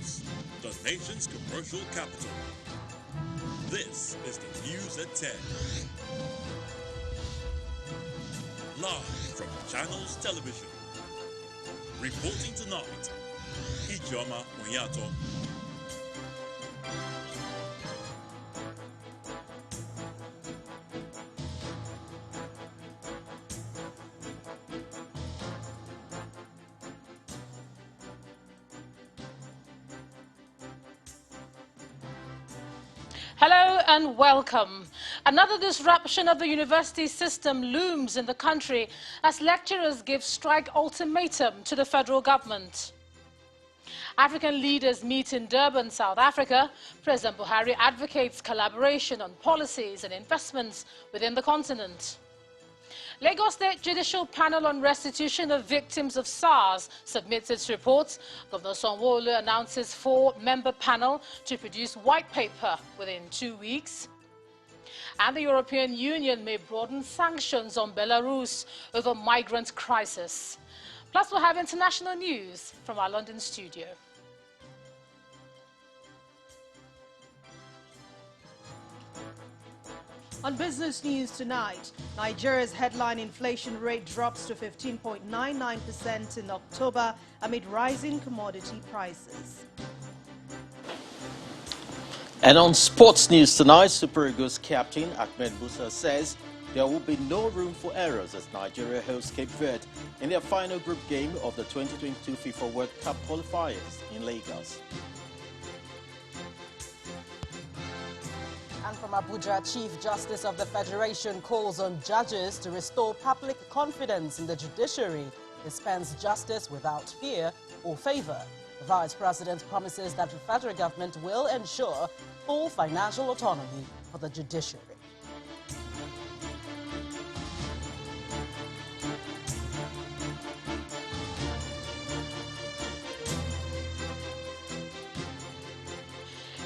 Lagos, the nation's commercial capital. This is the News at 10. Live from Channels Television. Reporting tonight, Ijoma Onyato. Hello and welcome. Another disruption of the university system looms in the country as lecturers give strike ultimatum to the federal government. African leaders meet in Durban, South Africa. President Buhari advocates collaboration on policies and investments within the continent. Lagos State Judicial Panel on Restitution of Victims of SARS submits its reports. Governor Sanwo-Olu announces 4-member panel to produce white paper within 2 weeks. And the European Union may broaden sanctions on Belarus over migrant crisis. Plus, we'll have international news from our London studio. On business news tonight, Nigeria's headline inflation rate drops to 15.99% in October amid rising commodity prices. And on sports news tonight, Super Eagles captain Ahmed Musa says there will be no room for errors as Nigeria hosts Cape Verde in their final group game of the 2022 FIFA World Cup qualifiers in Lagos. And from Abuja, Chief Justice of the Federation calls on judges to restore public confidence in the judiciary. Dispense justice without fear or favor. The Vice President promises that the federal government will ensure full financial autonomy for the judiciary.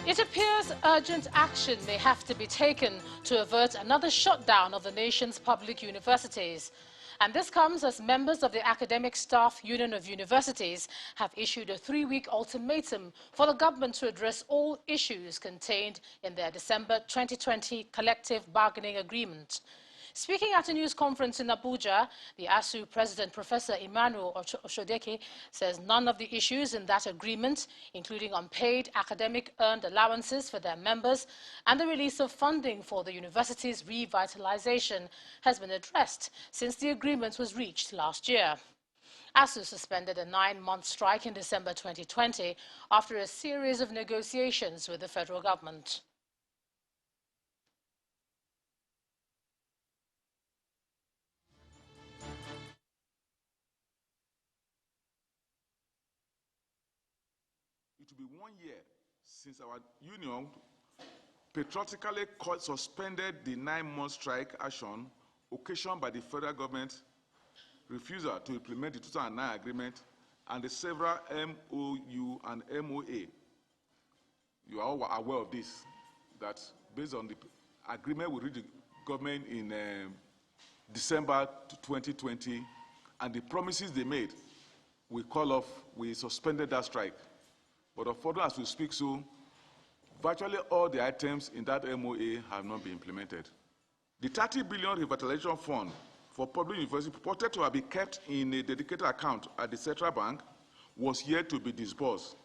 It appears urgent action may have to be taken to avert another shutdown of the nation's public universities. And this comes as members of the Academic Staff Union of Universities have issued a 3-week ultimatum for the government to address all issues contained in their December 2020 collective bargaining agreement. Speaking at a news conference in Abuja, the ASU president, Professor Emmanuel Oshodeke, says none of the issues in that agreement, including unpaid academic earned allowances for their members and the release of funding for the university's revitalization, has been addressed since the agreement was reached last year. ASU suspended a 9-month strike in December 2020 after a series of negotiations with the federal government. It will be 1 year since our union patriotically suspended the 9-month strike action occasioned by the federal government refusal to implement the 2009 agreement and the several MOU and MOA. You are all aware of this, that based on the agreement we reached the government in December 2020 and the promises they made, we suspended that strike. But unfortunately, as we speak so, virtually all the items in that MOA have not been implemented. The 30 billion revitalization fund for public universities purported to have been kept in a dedicated account at the central bank was yet to be disbursed,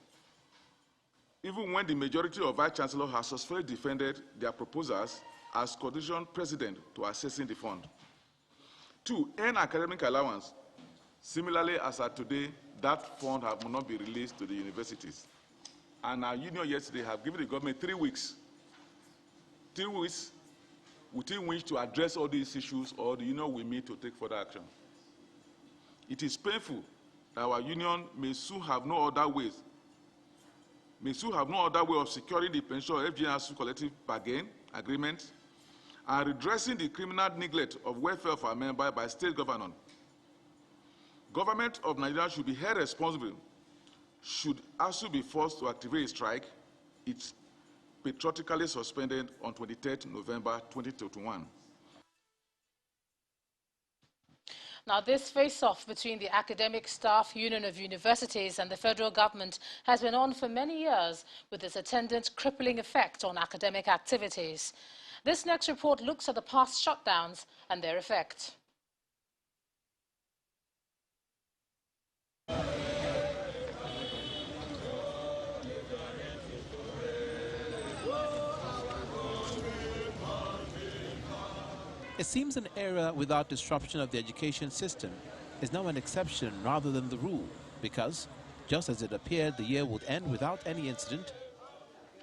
even when the majority of vice chancellors have successfully defended their proposals as condition precedent to accessing the fund. 2, earn academic allowance. Similarly, as at today, that fund have not been released to the universities. And our union yesterday have given the government 3 weeks. 3 weeks within which to address all these issues, or the union will meet to take further action. It is painful that our union may soon have no other way of securing the pension of FGNSU collective bargain agreement and redressing the criminal neglect of welfare of our members by state government. Government of Nigeria should be held responsible. Should ASU be forced to activate a strike, it's patriotically suspended on 23rd November 2021. Now, this face-off between the Academic Staff Union of Universities and the federal government has been on for many years, with its attendant crippling effect on academic activities. This next report looks at the past shutdowns and their effect. It seems an era without disruption of the education system is now an exception rather than the rule, because, just as it appeared the year would end without any incident,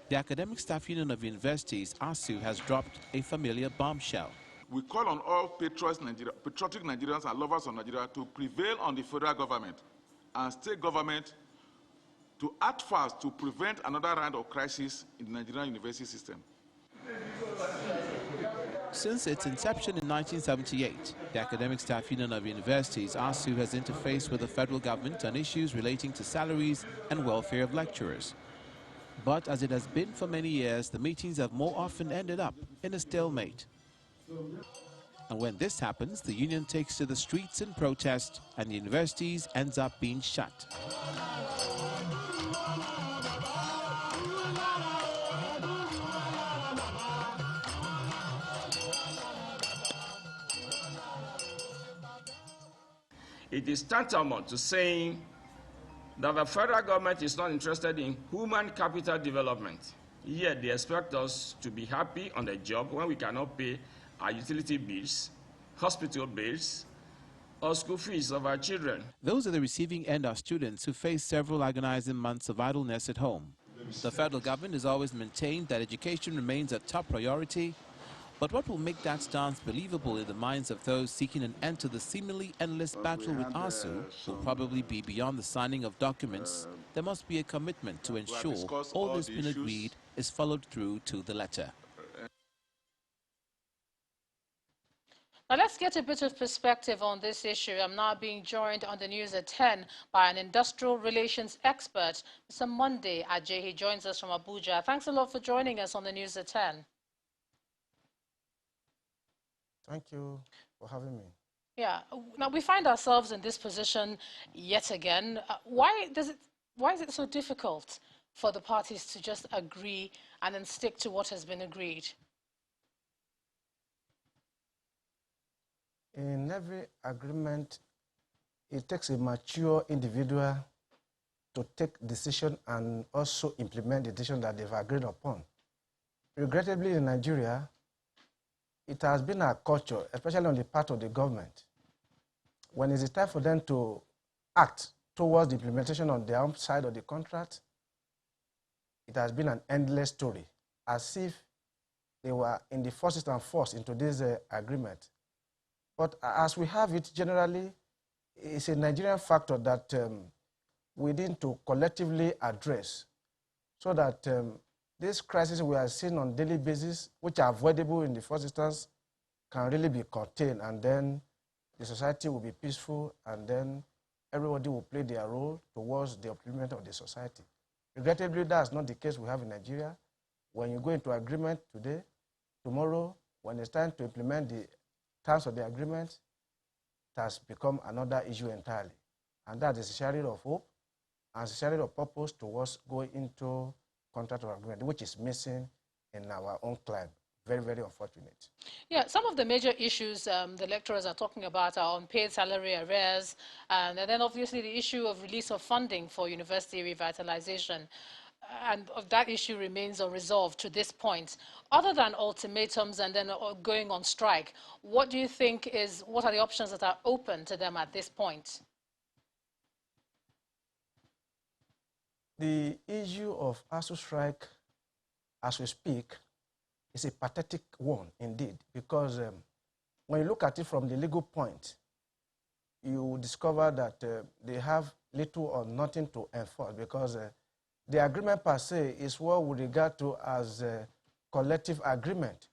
the Academic Staff Union of Universities, ASU, has dropped a familiar bombshell. We call on all patriotic Nigerians and lovers of Nigeria to prevail on the federal government and state government to act fast to prevent another round of crisis in the Nigerian university system. Since its inception in 1978, the Academic Staff Union of Universities, ASU, has interfaced with the federal government on issues relating to salaries and welfare of lecturers. But as it has been for many years, the meetings have more often ended up in a stalemate. And when this happens, the union takes to the streets in protest, and the universities ends up being shut. It is tantamount to saying that the federal government is not interested in human capital development. Yet they expect us to be happy on the job when we cannot pay our utility bills, hospital bills, or school fees of our children. Those at the receiving end are students who face several agonizing months of idleness at home. The federal government has always maintained that education remains a top priority. But what will make that stance believable in the minds of those seeking an end to the seemingly endless battle with ASU will probably be beyond the signing of documents. There must be a commitment to ensure all that's been agreed is followed through to the letter. Now, let's get a bit of perspective on this issue. I'm now being joined on the news at 10 by an industrial relations expert, Mr. Monday Ajay. He joins us from Abuja. Thanks a lot for joining us on the news at 10. Thank you for having me. Yeah, now we find ourselves in this position yet again. Why is it so difficult for the parties to just agree and then stick to what has been agreed? In every agreement, it takes a mature individual to take decision and also implement the decision that they've agreed upon. Regrettably, in Nigeria, it has been a culture, especially on the part of the government, when it's time for them to act towards the implementation on their own side of the contract, it has been an endless story, as if they were in the first instance forced into this agreement. But as we have it generally, it's a Nigerian factor that we need to collectively address so that this crisis we are seeing on a daily basis, which are avoidable in the first instance, can really be contained, and then the society will be peaceful, and then everybody will play their role towards the improvement of the society. Regrettably, that's not the case we have in Nigeria. When you go into agreement today, tomorrow, when it's time to implement the terms of the agreement, it has become another issue entirely. And that is a sharing of hope and a sharing of purpose towards going into contract or agreement, which is missing in our own climate. Very, very unfortunate. Yeah, some of the major issues the lecturers are talking about are unpaid salary arrears, and then obviously the issue of release of funding for university revitalization. And that issue remains unresolved to this point. Other than ultimatums and then going on strike, what do you think what are the options that are open to them at this point? The issue of ASU strike, as we speak, is a pathetic one indeed, because when you look at it from the legal point, you discover that they have little or nothing to enforce, because the agreement per se is what we regard to as a collective agreement,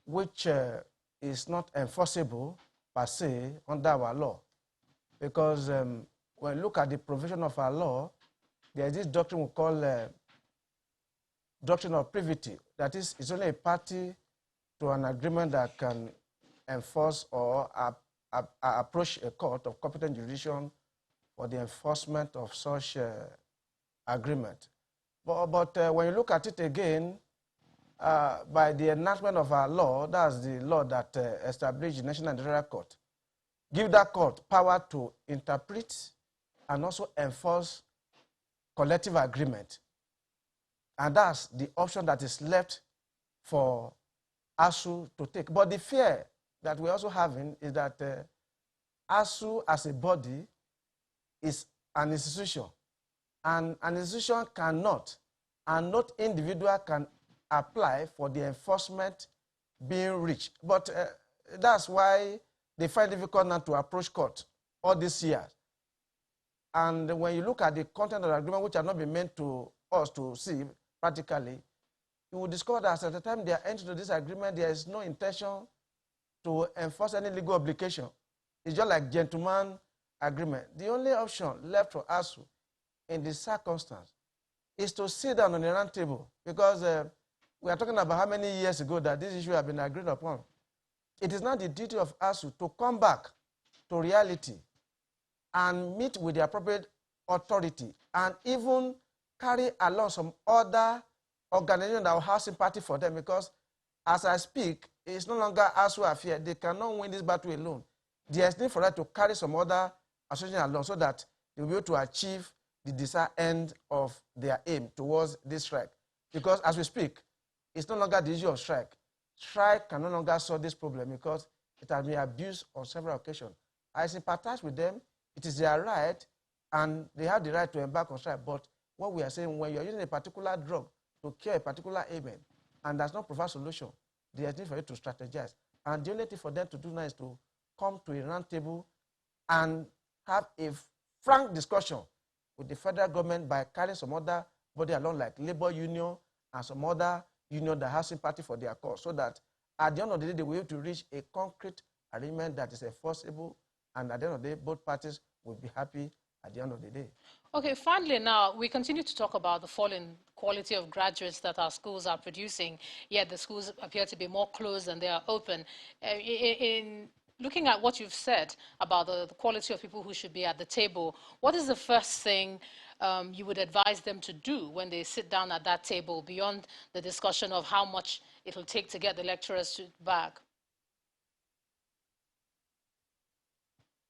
which is not enforceable per se under our law. Because when you look at the provision of our law, there is this doctrine we call doctrine of privity. That is, it's only a party to an agreement that can enforce or approach a court of competent jurisdiction for the enforcement of such agreement. But when you look at it again, by the enactment of our law, that's the law that established the National Judicial Court, give that court power to interpret and also enforce collective agreement. And that's the option that is left for ASUU to take. But the fear that we're also having is that ASUU as a body is an institution. And an institution cannot, and not individual can apply for the enforcement being reached. But that's why they find it difficult now to approach court all these years. And when you look at the content of the agreement, which have not been meant to us to see practically, you will discover that at the time they are entering into this agreement, there is no intention to enforce any legal obligation. It's just like gentleman agreement. The only option left for ASUU in this circumstance is to sit down on a round table, because we are talking about how many years ago that this issue has been agreed upon. It is now the duty of ASUU to come back to reality and meet with the appropriate authority and even carry along some other organization that will have sympathy for them, because as I speak, it's no longer ASUU affair. They cannot win this battle alone. There is need for them to carry some other association along so that they will be able to achieve the desired end of their aim towards this strike. Because as we speak, it's no longer the issue of strike. Strike can no longer solve this problem because it has been abused on several occasions. I sympathize with them. It is their right, and they have the right to embark on strike. But what we are saying, when you're using a particular drug to cure a particular ailment and does not provide solution, there is need for you to strategize. And the only thing for them to do now is to come to a round table and have a frank discussion with the federal government by carrying some other body along, like labor union and some other union that has sympathy for their cause, so that at the end of the day, they will be able to reach a concrete agreement that is enforceable, and at the end of the day, both parties will be happy at the end of the day. Okay, finally now, we continue to talk about the falling quality of graduates that our schools are producing, yet the schools appear to be more closed than they are open. In looking at what you've said about the quality of people who should be at the table, what is the first thing you would advise them to do when they sit down at that table, beyond the discussion of how much it will take to get the lecturers back?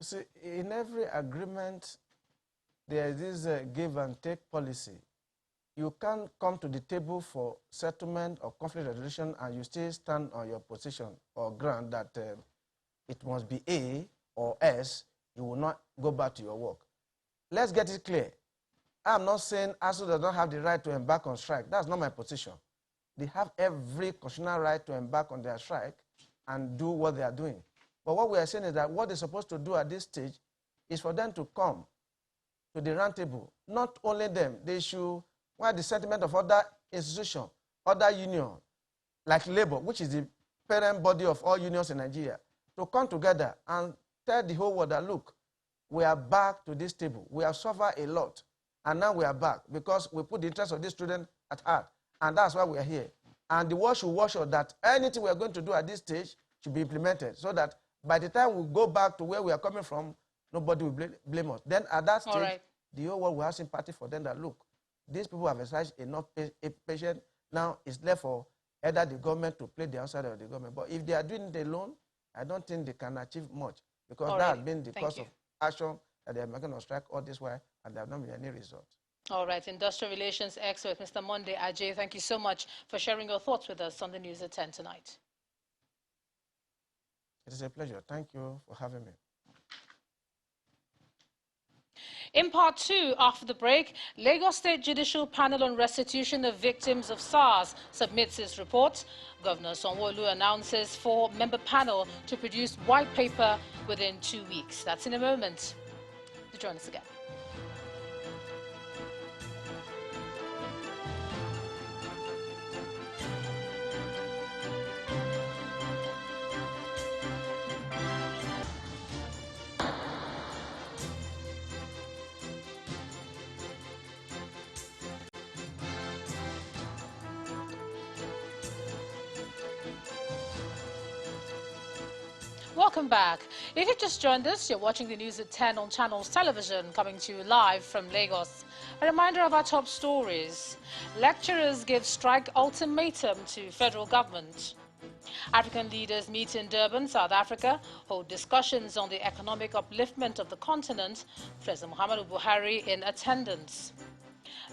See, in every agreement, there is this give and take policy. You can't come to the table for settlement or conflict resolution and you still stand on your position or ground that it must be A or S. You will not go back to your work. Let's get it clear. I'm not saying ASUU does not have the right to embark on strike. That's not my position. They have every constitutional right to embark on their strike and do what they are doing. But what we are saying is that what they're supposed to do at this stage is for them to come to the round table. Not only them, they should want the sentiment of other institutions, other unions, like labor, which is the parent body of all unions in Nigeria, to come together and tell the whole world that, look, we are back to this table. We have suffered a lot, and now we are back because we put the interest of this student at heart, and that's why we are here. And the world should watch us that anything we are going to do at this stage should be implemented, so that by the time we go back to where we are coming from, nobody will blame us. Then at that stage, the whole world will have sympathy for them that, look, these people have exercised enough patience. Now it's left for either the government to play the outside of the government. But if they are doing it alone, I don't think they can achieve much, because that has been the cause of action that they are making on strike all this while, and there have not been any result. All right, Industrial Relations expert, Mr. Monday Ajay, thank you so much for sharing your thoughts with us on the News at 10 tonight. It is a pleasure. Thank you for having me. In part 2, after the break, Lagos State Judicial Panel on Restitution of Victims of SARS submits its report. Governor Sanwo-Olu announces 4-member panel to produce white paper within 2 weeks. That's in a moment. Do join us again. Welcome back. If you've just joined us, you're watching the news at 10 on Channels Television, coming to you live from Lagos. A reminder of our top stories. Lecturers give strike ultimatum to federal government. African leaders meet in Durban, South Africa, hold discussions on the economic upliftment of the continent. President Muhammadu Buhari in attendance.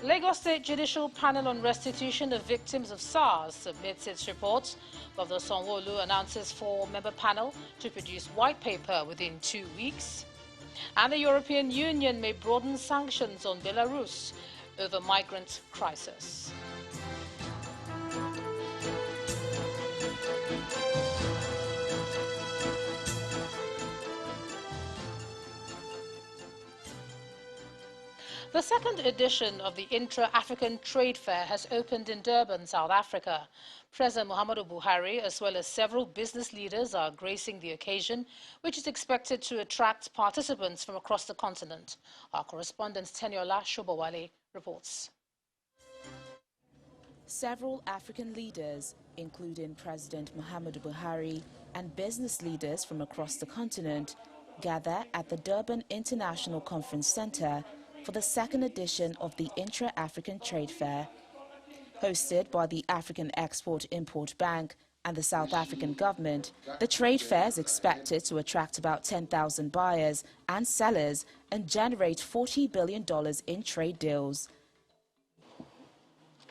Lagos State Judicial Panel on Restitution of Victims of SARS submits its report. Governor Sanwo-Olu announces 4-member panel to produce white paper within 2 weeks. And the European Union may broaden sanctions on Belarus over migrant crisis. The second edition of the Intra-African Trade Fair has opened in Durban, South Africa. President Muhammadu Buhari, as well as several business leaders, are gracing the occasion, which is expected to attract participants from across the continent. Our correspondent Teniola Shobowale reports. Several African leaders, including President Muhammadu Buhari, and business leaders from across the continent, gather at the Durban International Conference Center for the second edition of the Intra-African Trade Fair. Hosted by the African Export-Import Bank and the South African government, the trade fair is expected to attract about 10,000 buyers and sellers and generate $40 billion in trade deals.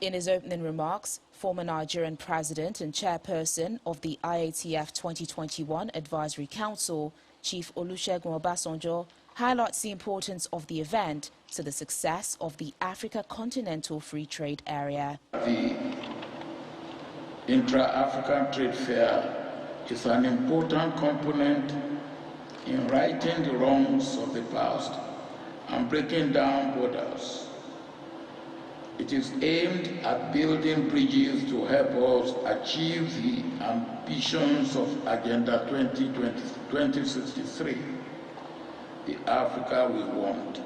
In his opening remarks, former Nigerian president and chairperson of the IATF 2021 Advisory Council, Chief Olusegun Obasanjo, highlights the importance of the event to the success of the Africa Continental Free Trade Area. The Intra-African Trade Fair is an important component in righting the wrongs of the past and breaking down borders. It is aimed at building bridges to help us achieve the ambitions of Agenda 2063. The Africa we want.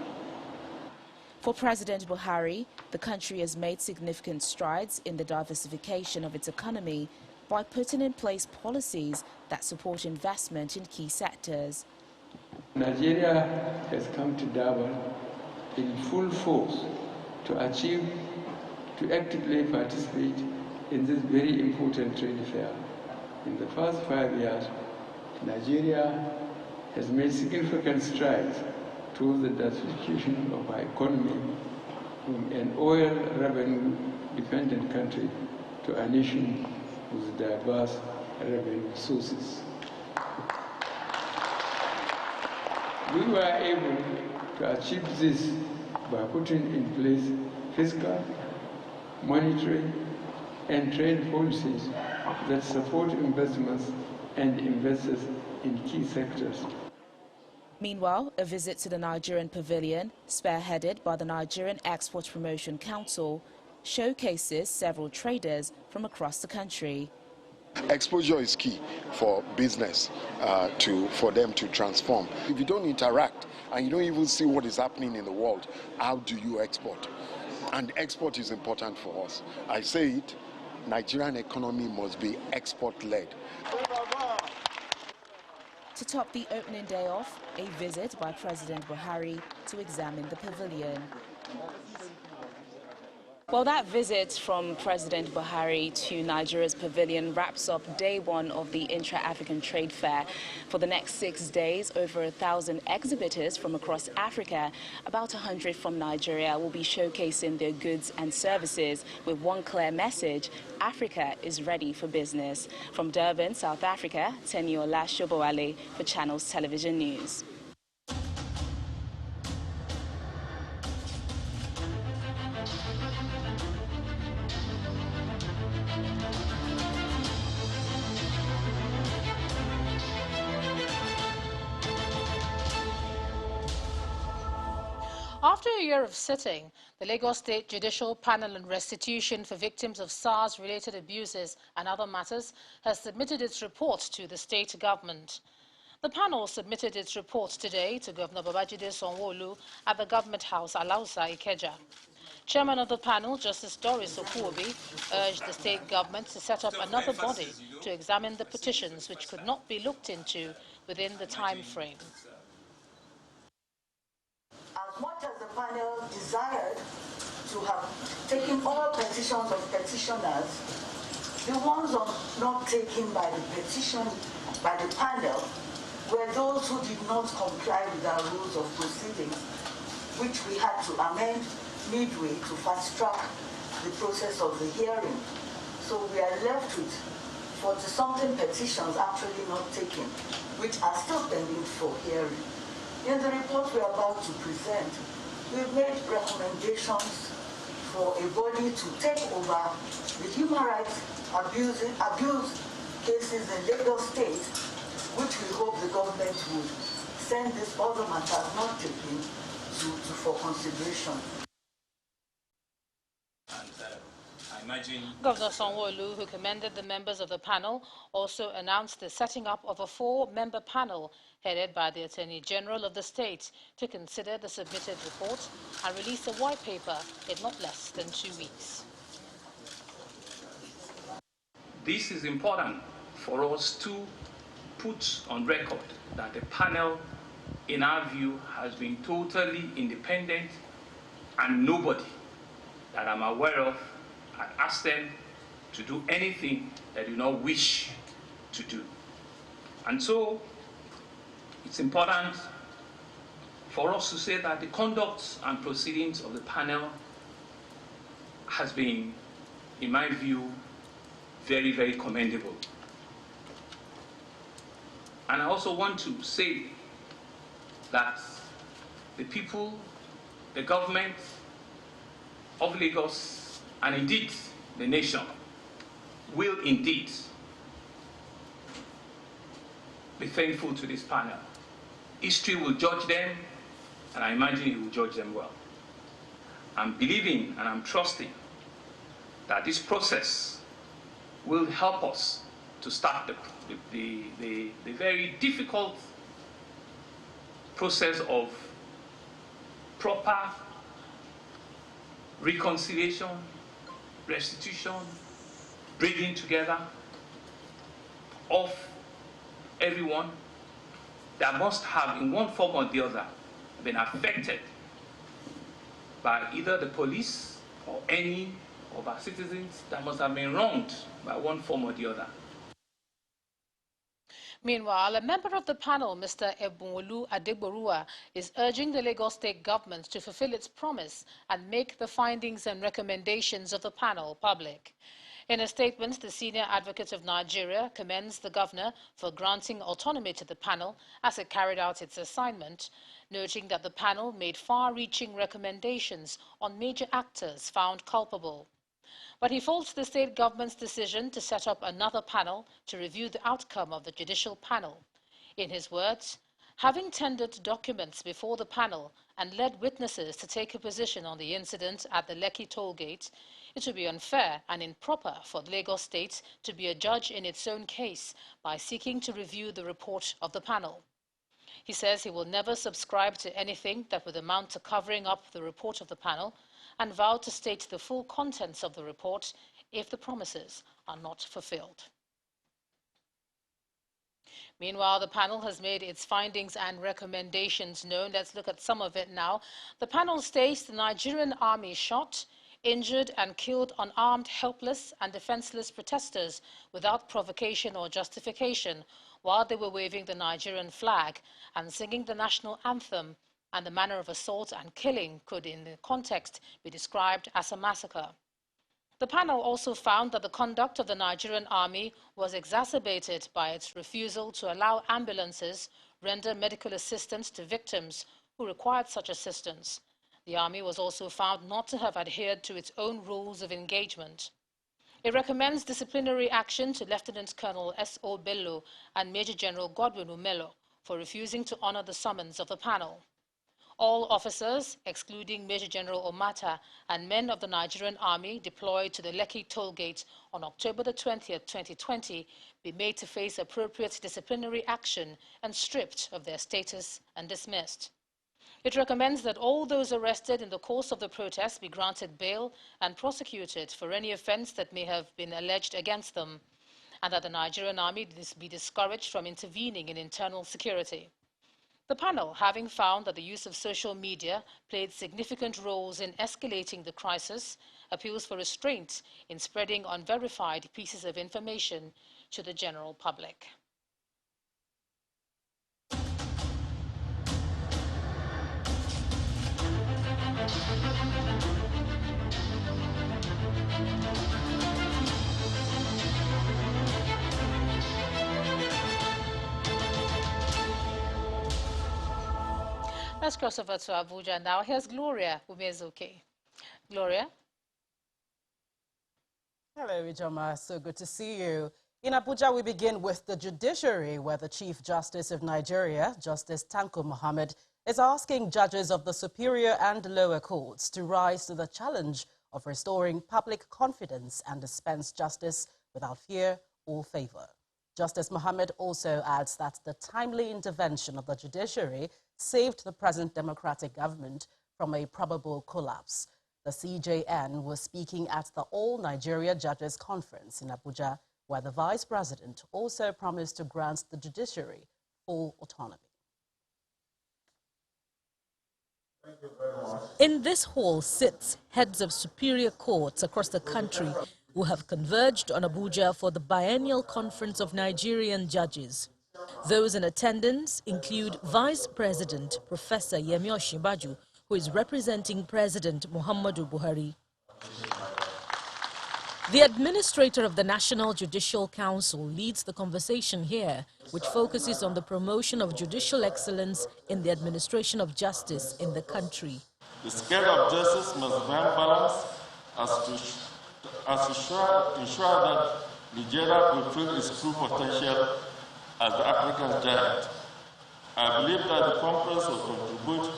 For President Buhari, the country has made significant strides in the diversification of its economy by putting in place policies that support investment in key sectors. Nigeria has come to Durban in full force to actively participate in this very important trade fair. In the past 5 years, Nigeria has made significant strides towards the diversification of our economy from an oil revenue-dependent country to a nation with diverse revenue sources. We were able to achieve this by putting in place fiscal, monetary, and trade policies that support investments and investors in key sectors. Meanwhile, a visit to the Nigerian pavilion, spearheaded by the Nigerian Export Promotion Council, showcases several traders from across the country. Exposure is key for business for them to transform. If you don't interact and you don't even see what is happening in the world, how do you export? And export is important for us. I say it, Nigerian economy must be export-led. To top the opening day off, a visit by President Buhari to examine the pavilion. Well, that visit from President Buhari to Nigeria's pavilion wraps up day one of the Intra-African Trade Fair. For the next 6 days, over 1,000 exhibitors from across Africa, about 100 from Nigeria, will be showcasing their goods and services with one clear message: Africa is ready for business. From Durban, South Africa, Teniola Shobowale for Channels Television News. After a year of sitting, the Lagos State Judicial Panel on Restitution for Victims of SARS-related abuses and other matters has submitted its report to the state government. The panel submitted its report today to Governor Babajide Sanwo-Olu at the Government House, Alausa, Ikeja. Chairman of the panel, Justice Doris Okuobi, urged the state government to set up another body to examine the petitions which could not be looked into within the time frame. As much as the panel desired to have taken all petitions of petitioners, the ones not taken by the panel were those who did not comply with our rules of proceedings, which we had to amend midway to fast-track the process of the hearing. So we are left with 40-something petitions actually not taken, which are still pending for hearing. In the report we are about to present, we've made recommendations for a body to take over the human rights abuse cases in Lagos State, which we hope the government would send these other matters not taken for consideration. Governor Sanwo-Olu, who commended the members of the panel, also announced the setting up of a 4-member panel headed by the Attorney General of the state to consider the submitted report and release a white paper in not less than 2 weeks. This is important for us to put on record that the panel, in our view, has been totally independent, and nobody that I'm aware of had asked them to do anything they do not wish to do. And so it's important for us to say that the conduct and proceedings of the panel has been, in my view, very, very commendable. And I also want to say that the people, the government of Lagos, and indeed the nation, will indeed be thankful to this panel. History will judge them, and I imagine it will judge them well. I'm believing and I'm trusting that this process will help us to start the very difficult process of proper reconciliation, restitution, bringing together of everyone that must have, in one form or the other, been affected by either the police or any of our citizens that must have been wronged by one form or the other. Meanwhile, a member of the panel, Mr. Ebunwolu Adegborua, is urging the Lagos State government to fulfill its promise and make the findings and recommendations of the panel public. In a statement, the Senior Advocate of Nigeria commends the governor for granting autonomy to the panel as it carried out its assignment, noting that the panel made far-reaching recommendations on major actors found culpable. But he faults the state government's decision to set up another panel to review the outcome of the judicial panel. In his words, having tendered documents before the panel and led witnesses to take a position on the incident at the Lekki toll gate, it would be unfair and improper for Lagos State to be a judge in its own case by seeking to review the report of the panel. He says he will never subscribe to anything that would amount to covering up the report of the panel, and vowed to state the full contents of the report if the promises are not fulfilled. Meanwhile, the panel has made its findings and recommendations known. Let's look at some of it now. The panel states the Nigerian army shot, injured and killed unarmed, helpless and defenseless protesters without provocation or justification while they were waving the Nigerian flag and singing the national anthem, and the manner of assault and killing could, in the context, be described as a massacre. The panel also found that the conduct of the Nigerian army was exacerbated by its refusal to allow ambulances render medical assistance to victims who required such assistance. The army was also found not to have adhered to its own rules of engagement. It recommends disciplinary action to Lieutenant Colonel S.O. Bello and Major General Godwin Umelo for refusing to honor the summons of the panel. All officers, excluding Major General Omata and men of the Nigerian Army deployed to the Lekki toll gate on October the 20th, 2020, be made to face appropriate disciplinary action and stripped of their status and dismissed. It recommends that all those arrested in the course of the protest be granted bail and prosecuted for any offense that may have been alleged against them, and that the Nigerian army be discouraged from intervening in internal security. The panel, having found that the use of social media played significant roles in escalating the crisis, appeals for restraint in spreading unverified pieces of information to the general public. Let's cross over to Abuja now. Here's Gloria Umezuke. Gloria? Hello, Ijoma. So good to see you. In Abuja, we begin with the judiciary, where the Chief Justice of Nigeria, Justice Tanko Muhammad, is asking judges of the superior and lower courts to rise to the challenge of restoring public confidence and dispense justice without fear or favor. Justice Muhammad also adds that the timely intervention of the judiciary saved the present democratic government from a probable collapse. The CJN was speaking at the All Nigeria Judges Conference in Abuja, where the Vice President also promised to grant the judiciary full autonomy. Thank you very much. In this hall sits heads of superior courts across the country who have converged on Abuja for the biennial conference of Nigerian judges. Those in attendance include Vice President Professor Yemi Osinbajo, who is representing President Muhammadu Buhari. The administrator of the National Judicial Council leads the conversation here, which focuses on the promotion of judicial excellence in the administration of justice in the country. The scale of justice must be balanced as to ensure that Nigeria fulfills its true potential as the African giant. I believe that the conference will contribute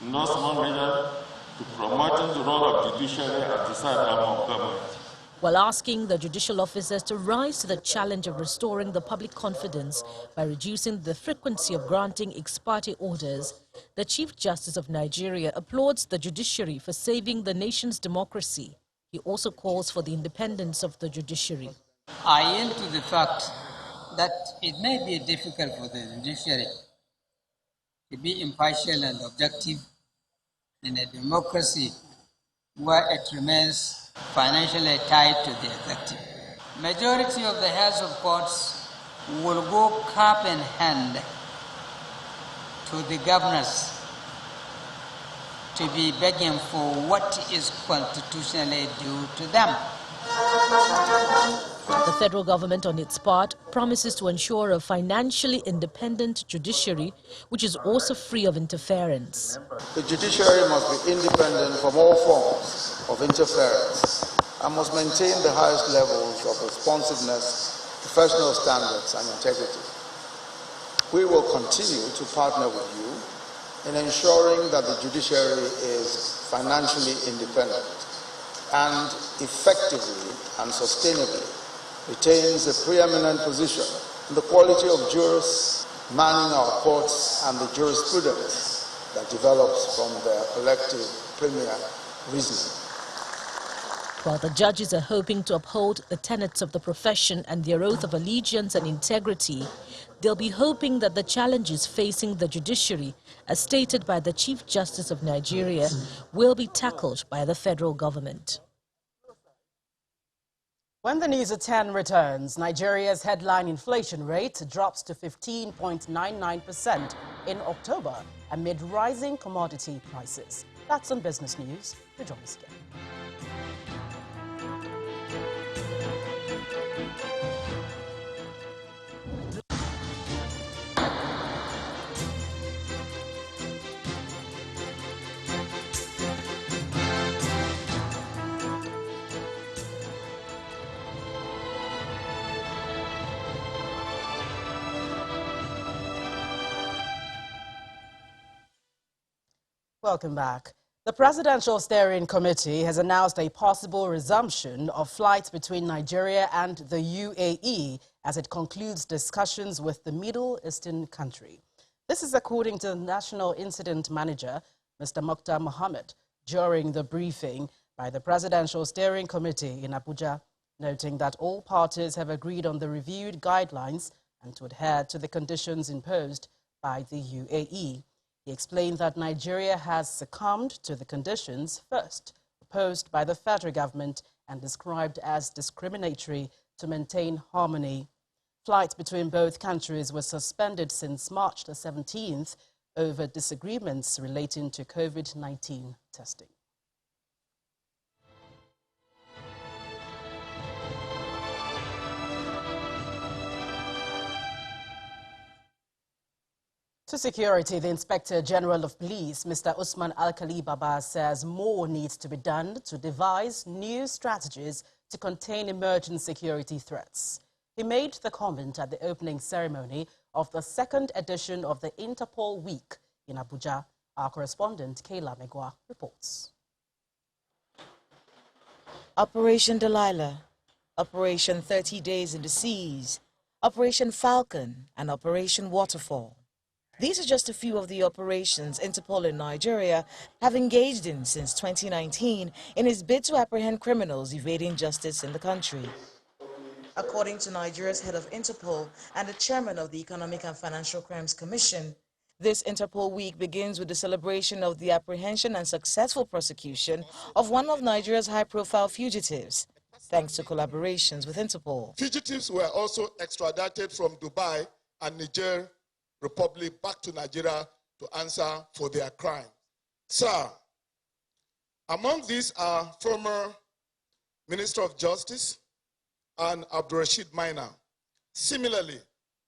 in no small measure to promoting the role of judiciary as the side arm of government. While asking the judicial officers to rise to the challenge of restoring the public confidence by reducing the frequency of granting ex parte orders, the Chief Justice of Nigeria applauds the judiciary for saving the nation's democracy. He also calls for the independence of the judiciary. I aim to the fact that it may be difficult for the judiciary to be impartial and objective in a democracy where it remains financially tied to the executive. Majority of the heads of courts will go cap in hand to the governors to be begging for what is constitutionally due to them. The federal government, on its part, promises to ensure a financially independent judiciary, which is also free of interference. The judiciary must be independent from all forms of interference and must maintain the highest levels of responsiveness, professional standards, and integrity. We will continue to partner with you in ensuring that the judiciary is financially independent and effectively and sustainably retains a preeminent position in the quality of jurists manning our courts and the jurisprudence that develops from their collective premier reasoning. While the judges are hoping to uphold the tenets of the profession and their oath of allegiance and integrity, they'll be hoping that the challenges facing the judiciary, as stated by the Chief Justice of Nigeria, will be tackled by the federal government. When the News at 10 returns, Nigeria's headline inflation rate drops to 15.99% in October amid rising commodity prices. That's on Business News. Join us again. Welcome back. The Presidential Steering Committee has announced a possible resumption of flights between Nigeria and the UAE as it concludes discussions with the Middle Eastern country. This is according to the National Incident Manager, Mr. Mokhtar Mohammed, during the briefing by the Presidential Steering Committee in Abuja, noting that all parties have agreed on the reviewed guidelines and to adhere to the conditions imposed by the UAE. He explained that Nigeria has succumbed to the conditions first proposed by the federal government and described as discriminatory to maintain harmony. Flights between both countries were suspended since March the 17th over disagreements relating to COVID-19 testing. To security, the Inspector General of Police, Mr. Usman Alkali Baba, says more needs to be done to devise new strategies to contain emerging security threats. He made the comment at the opening ceremony of the second edition of the Interpol Week in Abuja. Our correspondent, Kayla Megwa, reports. Operation Delilah, Operation 30 Days in the Seas, Operation Falcon, and Operation Waterfall. These are just a few of the operations Interpol in Nigeria have engaged in since 2019 in its bid to apprehend criminals evading justice in the country. According to Nigeria's head of Interpol and the chairman of the Economic and Financial Crimes Commission, this Interpol week begins with the celebration of the apprehension and successful prosecution of one of Nigeria's high-profile fugitives, thanks to collaborations with Interpol. Fugitives were also extradited from Dubai and Niger Republic back to Nigeria to answer for their crime. Sir, among these are former Minister of Justice and Abdurrashid Maina. Similarly,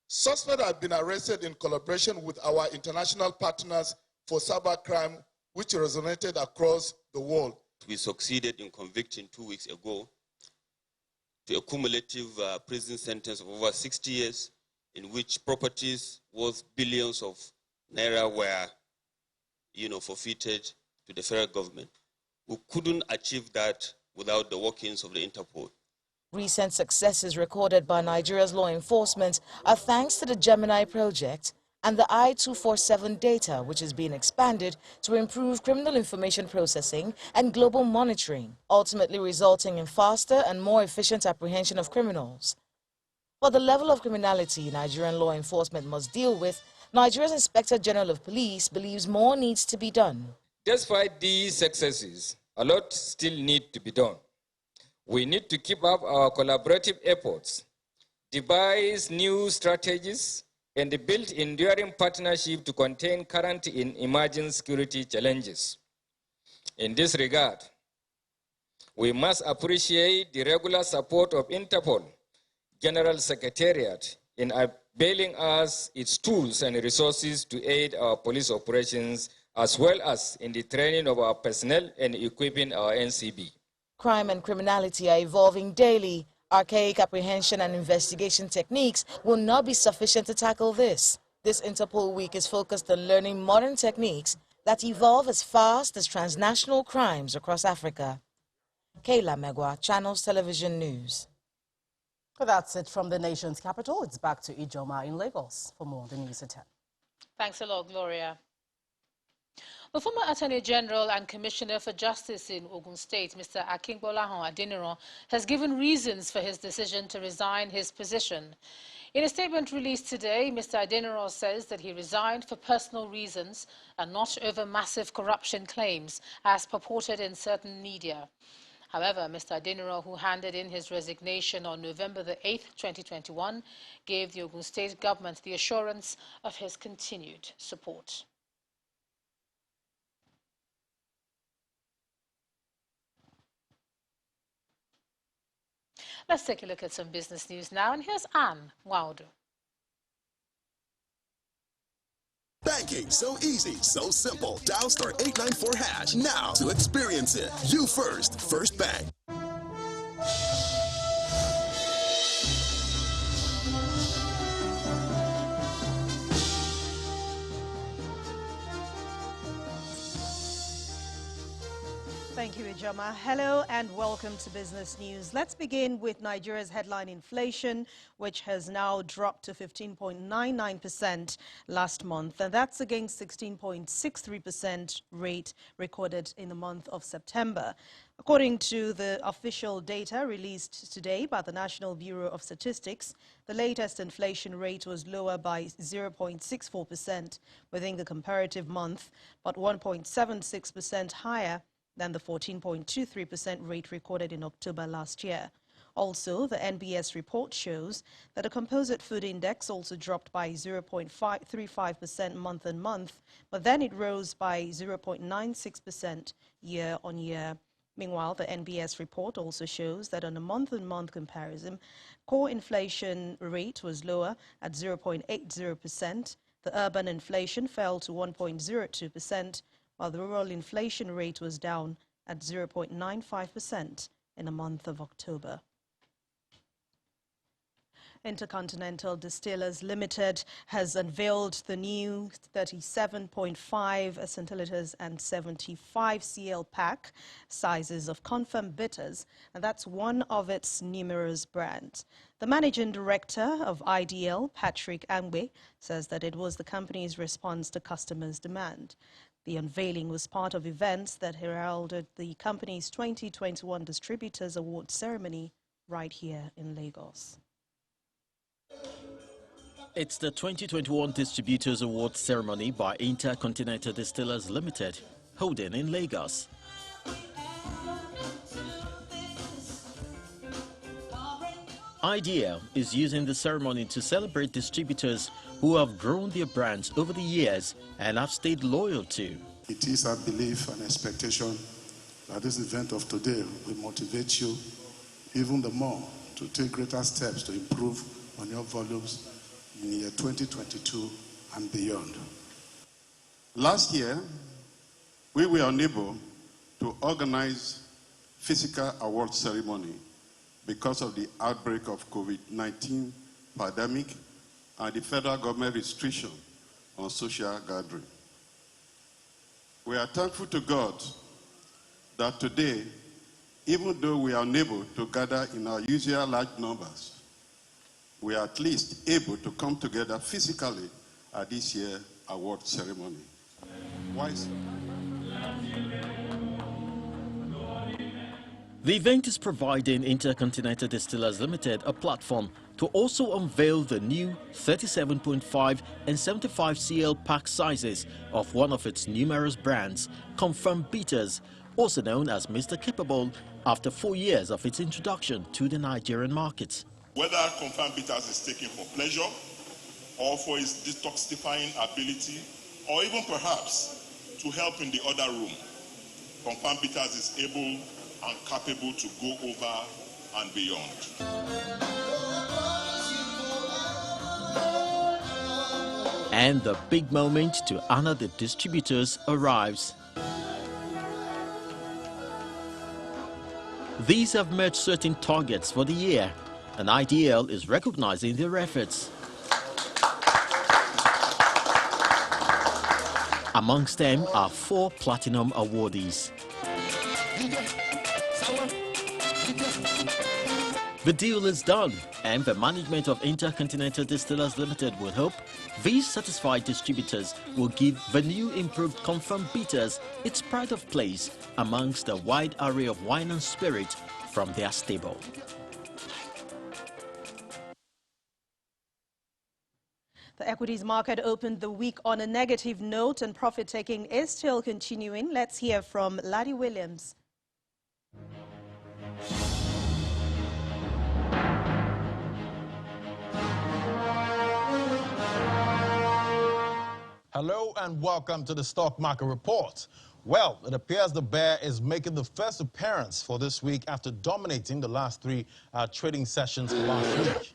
suspects have been arrested in collaboration with our international partners for cybercrime, which resonated across the world. We succeeded in convicting 2 weeks ago to a cumulative prison sentence of over 60 years, in which properties worth billions of naira were, forfeited to the federal government. We couldn't achieve that without the workings of the Interpol. Recent successes recorded by Nigeria's law enforcement are thanks to the Gemini project and the I-247 data, which is being expanded to improve criminal information processing and global monitoring, ultimately resulting in faster and more efficient apprehension of criminals. For the level of criminality Nigerian law enforcement must deal with, Nigeria's Inspector General of Police believes more needs to be done. Despite these successes, a lot still need to be done. We need to keep up our collaborative efforts, devise new strategies, and build enduring partnership to contain current and emerging security challenges. In this regard, we must appreciate the regular support of Interpol General Secretariat in availing us its tools and resources to aid our police operations, as well as in the training of our personnel and equipping our NCB. Crime and criminality are evolving daily. Archaic apprehension and investigation techniques will not be sufficient to tackle this. This Interpol Week is focused on learning modern techniques that evolve as fast as transnational crimes across Africa. Kayla Megwa, Channels Television News. Well, that's it from the nation's capital. It's back to Ijoma in Lagos for more on the news at 10. Thanks a lot, Gloria. The former Attorney General and Commissioner for Justice in Ogun State, Mr. Akingbolahan Adeniran, has given reasons for his decision to resign his position. In a statement released today, Mr. Adeniran says that he resigned for personal reasons and not over massive corruption claims, as purported in certain media. However, Mr. Adeniran, who handed in his resignation on November the 8th, 2021, gave the Ogun State government the assurance of his continued support. Let's take a look at some business news now, and here's Anne Wilder. Banking so easy, so simple. Dial *894# now to experience it. You first, First Bank. Thank you, Ijoma. Hello and welcome to Business News. Let's begin with Nigeria's headline inflation, which has now dropped to 15.99% last month. And that's against 16.63% rate recorded in the month of September. According to the official data released today by the National Bureau of Statistics, the latest inflation rate was lower by 0.64% within the comparative month, but 1.76% higher than the 14.23% rate recorded in October last year. Also, the NBS report shows that the composite food index also dropped by 0.35% month on month, but then it rose by 0.96% year on year. Meanwhile, the NBS report also shows that on a month-on-month comparison, core inflation rate was lower at 0.80%. The urban inflation fell to 1.02%, while the rural inflation rate was down at 0.95% in the month of October. Intercontinental Distillers Limited has unveiled the new 37.5 centiliters and 75 cl pack sizes of Confirmed Bitters, and that's one of its numerous brands. The managing director of IDL, Patrick Angbe, says that it was the company's response to customers' demand. The unveiling was part of events that heralded the company's 2021 Distributors Award ceremony right here in Lagos. It's the 2021 Distributors Award ceremony by Intercontinental Distillers Limited, holding in Lagos. IDL is using the ceremony to celebrate distributors who have grown their brands over the years and have stayed loyal to. It is our belief and expectation that this event of today will motivate you even the more to take greater steps to improve on your volumes in the year 2022 and beyond. Last year, we were unable to organize physical award ceremony because of the outbreak of COVID-19 pandemic and the federal government restriction on social gathering. We are thankful to God that today, even though we are unable to gather in our usual large numbers, we are at least able to come together physically at this year's award ceremony. Why so? The event is providing Intercontinental Distillers Limited a platform to also unveil the new 37.5 and 75 cl pack sizes of one of its numerous brands, Confirmed Bitters, also known as Mr. Capable, after 4 years of its introduction to the Nigerian market. Whether Confirmed Bitters is taken for pleasure or for its detoxifying ability, or even perhaps to help in the other room, Confirmed Bitters is able and capable to go over and beyond. And the big moment to honor the distributors arrives. These have met certain targets for the year, and IDL is recognizing their efforts. Amongst them are 4 platinum awardees. The deal is done, and the management of Intercontinental Distillers Limited will hope these satisfied distributors will give the new improved Confirmed Bitters its pride of place amongst the wide array of wine and spirit from their stable. The equities market opened the week on a negative note, and profit-taking is still continuing. Let's hear from Laddie Williams. Hello and welcome to the Stock Market Report. Well, it appears the bear is making the first appearance for this week after dominating the last 3 trading sessions last week.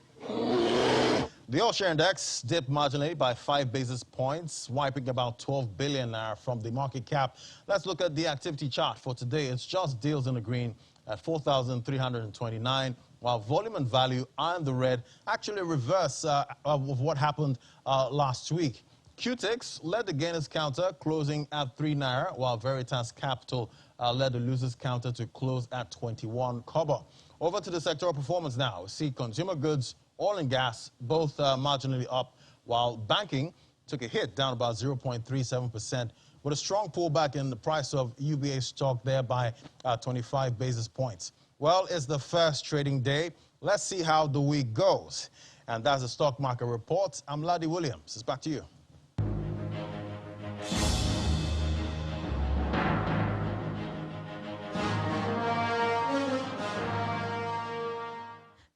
The all-share index dipped marginally by 5 basis points, wiping about 12 billion from the market cap. Let's look at the activity chart for today. It's just deals in the green at 4,329, while volume and value are in the red, actually reverse of what happened last week. Qtix led the gainers counter, closing at 3 naira, while Veritas Capital led the losers counter to close at 21 kobo. Over to the sectoral performance now. We see consumer goods, oil and gas, both marginally up, while banking took a hit, down about 0.37%, with a strong pullback in the price of UBA stock there by 25 basis points. Well, it's the first trading day. Let's see how the week goes. And that's the stock market report. I'm Ladi Williams. It's back to you.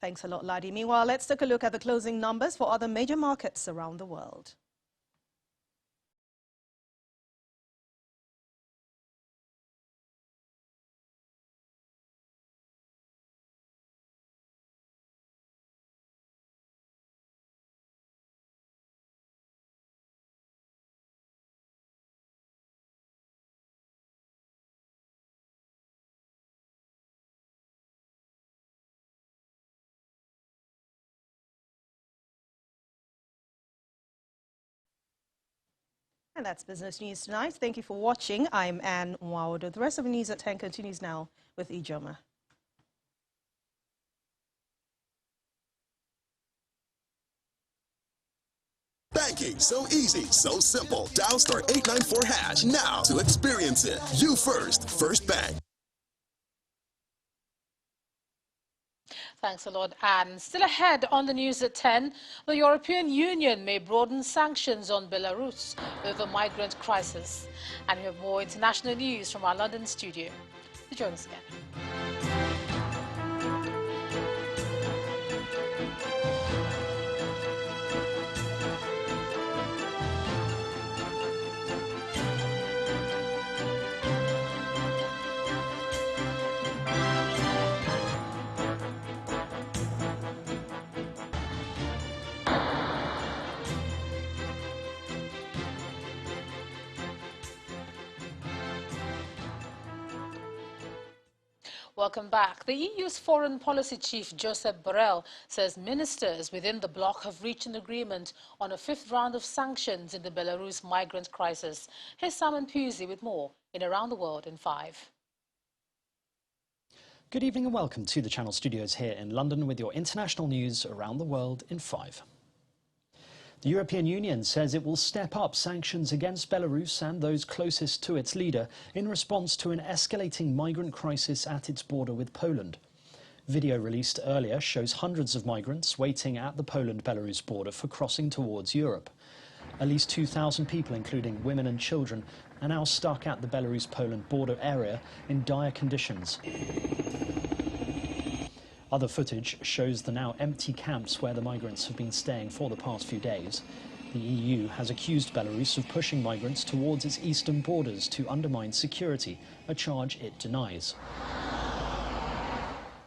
Thanks a lot, Ladi. Meanwhile, let's take a look at the closing numbers for other major markets around the world. And that's Business News Tonight. Thank you for watching. I'm Anne Nwaodo. The rest of the news at 10 continues now with Ijoma. Banking so easy, so simple. Dial star 894 hash now to experience it. You first, First Bank. Thanks a lot, Anne. Still ahead on the news at 10, the European Union may broaden sanctions on Belarus over migrant crisis. And we have more international news from our London studio. So join us again. Welcome back. The EU's foreign policy chief, Josep Borrell, says ministers within the bloc have reached an agreement on a 5th round of sanctions in the Belarus migrant crisis. Here's Simon Pusey with more in Around the World in 5. Good evening and welcome to the Channel Studios here in London with your international news around the world in 5. The European Union says it will step up sanctions against Belarus and those closest to its leader in response to an escalating migrant crisis at its border with Poland. Video released earlier shows hundreds of migrants waiting at the Poland-Belarus border for crossing towards Europe. At least 2,000 people, including women and children, are now stuck at the Belarus-Poland border area in dire conditions. Other footage shows the now empty camps where the migrants have been staying for the past few days. The EU has accused Belarus of pushing migrants towards its eastern borders to undermine security, a charge it denies.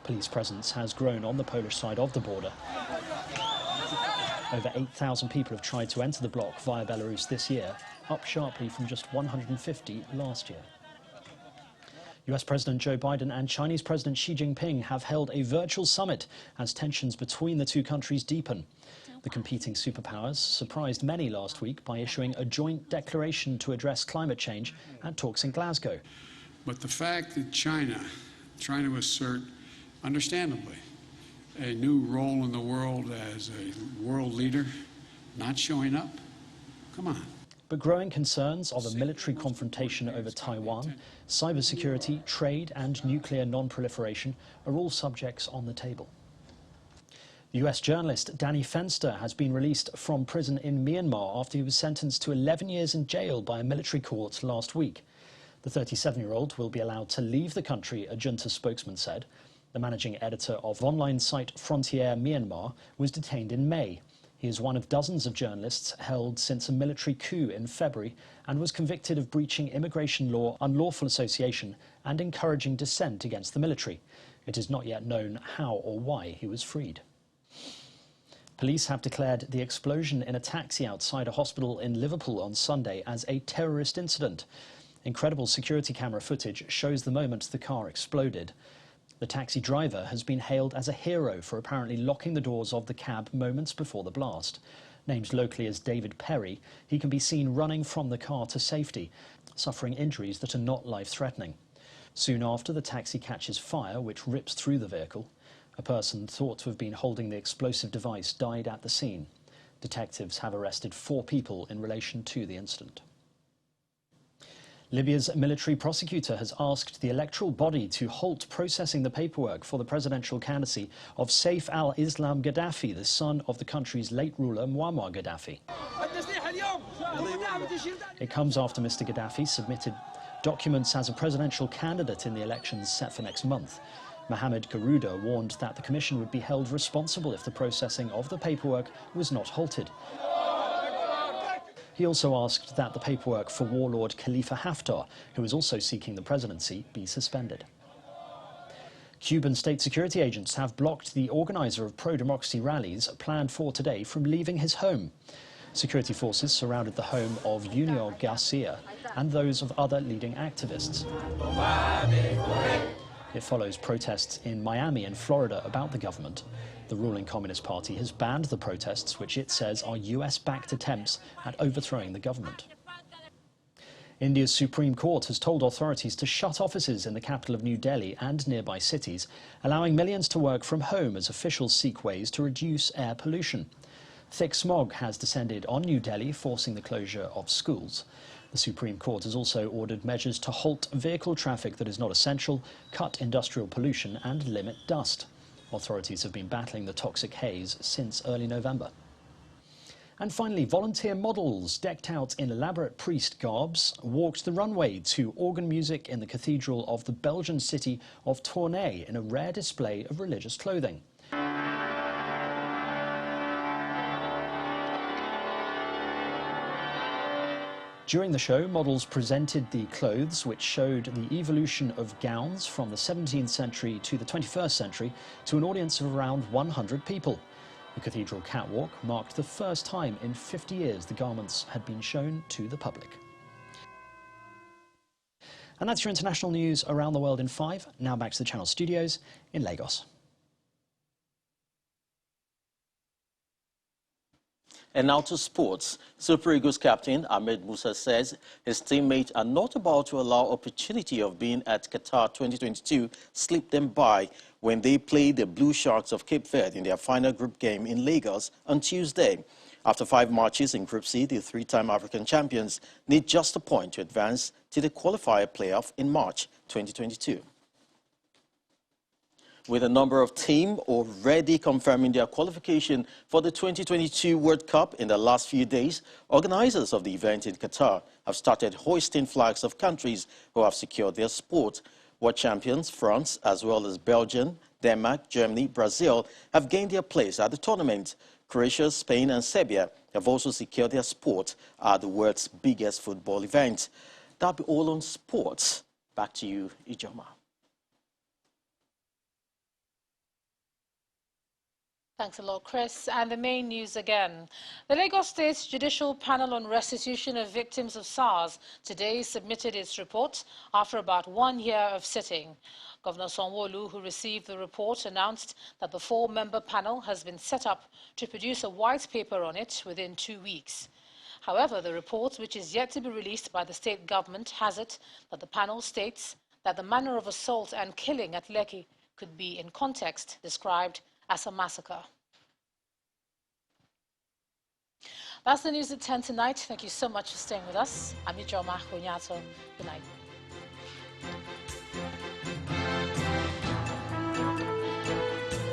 Police presence has grown on the Polish side of the border. Over 8,000 people have tried to enter the bloc via Belarus this year, up sharply from just 150 last year. US President Joe Biden and Chinese President Xi Jinping have held a virtual summit as tensions between the two countries deepen. The competing superpowers surprised many last week by issuing a joint declaration to address climate change at talks in Glasgow. But the fact that China, trying to assert, understandably, a new role in the world as a world leader, not showing up, come on. But growing concerns of a military confrontation over Taiwan, cybersecurity, trade and nuclear non-proliferation are all subjects on the table. US journalist Danny Fenster has been released from prison in Myanmar after he was sentenced to 11 years in jail by a military court last week. The 37-year-old will be allowed to leave the country, a junta spokesman said. The managing editor of online site Frontier Myanmar was detained in May. He is one of dozens of journalists held since a military coup in February and was convicted of breaching immigration law, unlawful association and encouraging dissent against the military. It is not yet known how or why he was freed. Police have declared the explosion in a taxi outside a hospital in Liverpool on Sunday as a terrorist incident. Incredible security camera footage shows the moment the car exploded. The taxi driver has been hailed as a hero for apparently locking the doors of the cab moments before the blast. Named locally as David Perry, he can be seen running from the car to safety, suffering injuries that are not life-threatening. Soon after, the taxi catches fire, which rips through the vehicle. A person thought to have been holding the explosive device died at the scene. Detectives have arrested 4 people in relation to the incident. Libya's military prosecutor has asked the electoral body to halt processing the paperwork for the presidential candidacy of Saif al-Islam Gaddafi, the son of the country's late ruler Muammar Gaddafi. It comes after Mr. Gaddafi submitted documents as a presidential candidate in the elections set for next month. Mohamed Garouda warned that the commission would be held responsible if the processing of the paperwork was not halted. He also asked that the paperwork for warlord Khalifa Haftar, who is also seeking the presidency, be suspended. Cuban state security agents have blocked the organizer of pro-democracy rallies planned for today from leaving his home. Security forces surrounded the home of Junior Garcia and those of other leading activists. It follows protests in Miami and Florida about the government. The ruling Communist Party has banned the protests, which it says are US-backed attempts at overthrowing the government. India's Supreme Court has told authorities to shut offices in the capital of New Delhi and nearby cities, allowing millions to work from home as officials seek ways to reduce air pollution. Thick smog has descended on New Delhi, forcing the closure of schools. The Supreme Court has also ordered measures to halt vehicle traffic that is not essential, cut industrial pollution and limit dust. Authorities have been battling the toxic haze since early November. And finally, volunteer models decked out in elaborate priest garbs walked the runway to organ music in the cathedral of the Belgian city of Tournai in a rare display of religious clothing. During the show, models presented the clothes, which showed the evolution of gowns from the 17th century to the 21st century to an audience of around 100 people. The cathedral catwalk marked the first time in 50 years the garments had been shown to the public. And that's your international news around the world in 5. Now back to the Channel studios in Lagos. And now to sports. Super Eagles captain Ahmed Musa says his teammates are not about to allow opportunity of being at Qatar 2022 slip them by when they play the Blue Sharks of Cape Verde in their final group game in Lagos on Tuesday. After 5 matches in Group C, the 3-time African champions need just a point to advance to the qualifier playoff in March 2022. With a number of teams already confirming their qualification for the 2022 World Cup in the last few days, organizers of the event in Qatar have started hoisting flags of countries who have secured their spot. World champions France, as well as Belgium, Denmark, Germany, Brazil, have gained their place at the tournament. Croatia, Spain and Serbia have also secured their spot at the world's biggest football event. That'll be all on sports. Back to you, Ijoma. Thanks a lot, Chris. And the main news again. The Lagos State Judicial Panel on Restitution of Victims of SARS today submitted its report after about 1 year of sitting. Governor Sanwo-Olu, who received the report, announced that the 4-member panel has been set up to produce a white paper on it within 2 weeks. However, the report, which is yet to be released by the state government, has it that the panel states that the manner of assault and killing at Lekki could be, in context, described as a massacre. That's the news at 10 tonight. Thank you so much for staying with us. I'm Ijoma Kunyato. Good night.